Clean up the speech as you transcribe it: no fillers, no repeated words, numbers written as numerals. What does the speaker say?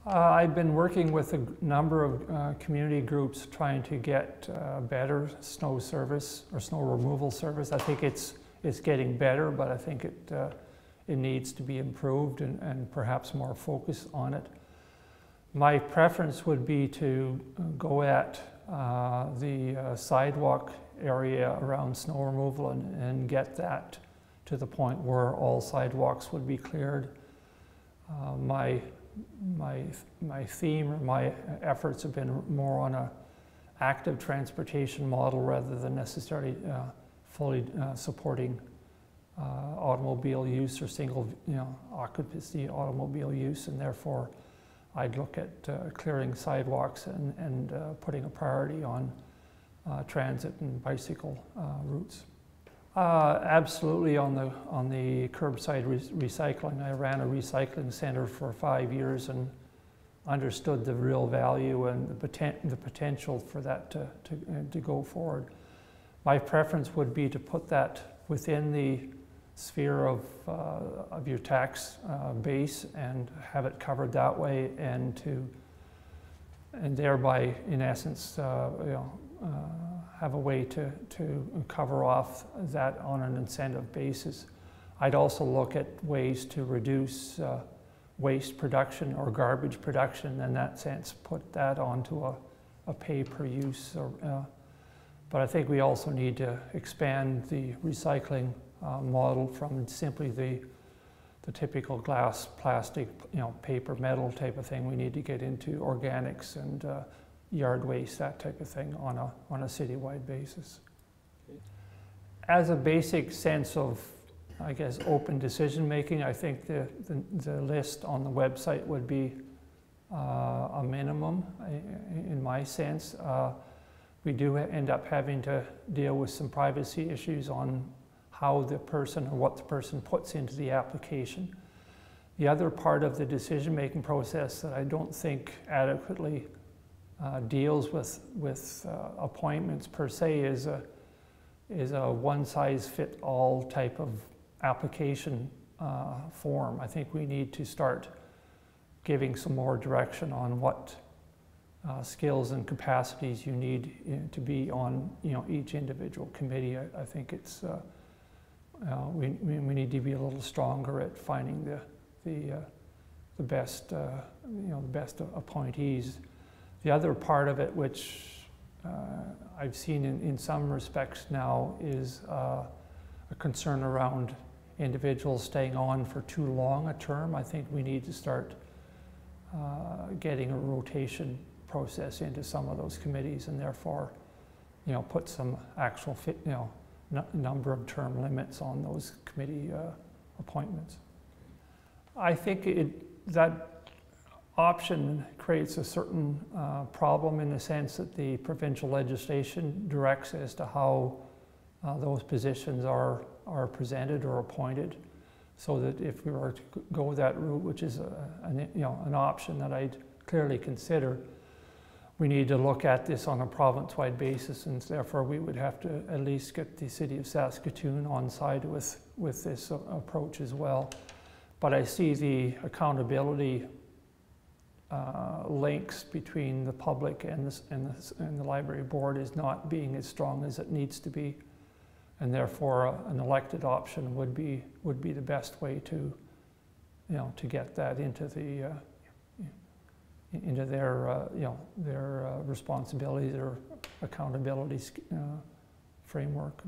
I've been working with a number of community groups trying to get better snow service or snow removal service. I think it's getting better, but I think it needs to be improved and perhaps more focus on it. My preference would be to go at the sidewalk area around snow removal and get that to the point where all sidewalks would be cleared. My theme or my efforts have been more on a active transportation model rather than necessarily fully supporting automobile use or single occupancy automobile use, and therefore I'd look at clearing sidewalks and putting a priority on transit and bicycle routes. Absolutely on the curbside recycling. I ran a recycling center for 5 years and understood the real value and the potential for that to go forward. My preference would be to put that within the sphere of your tax base and have it covered that way, and thereby, in essence, have a way to cover off that on an incentive basis. I'd also look at ways to reduce waste production or garbage production, and in that sense put that onto a pay per use. But I think we also need to expand the recycling model from simply the typical glass, plastic, paper, metal type of thing. We need to get into organics and yard waste, that type of thing on a citywide basis. As a basic sense of, I guess, open decision making, I think the list on the website would be a minimum in my sense. We do end up having to deal with some privacy issues on how the person or what the person puts into the application. The other part of the decision making process that I don't think adequately deals with appointments per se is a one-size-fit-all type of application form. I think we need to start giving some more direction on what skills and capacities you need to be on each individual committee. I think it's we need to be a little stronger at finding the best best appointees. The other part of it, which I've seen in some respects now, is a concern around individuals staying on for too long a term. I think we need to start getting a rotation process into some of those committees, and therefore, put some actual number of term limits on those committee appointments. I think that option creates a certain problem in the sense that the provincial legislation directs as to how those positions are presented or appointed, so that if we were to go that route, which is an option that I'd clearly consider, we need to look at this on a province-wide basis, and therefore we would have to at least get the City of Saskatoon on side with this approach as well. But I see the accountability links between the public and the library board is not being as strong as it needs to be, and therefore an elected option would be the best way to get that into their responsibilities or accountability framework.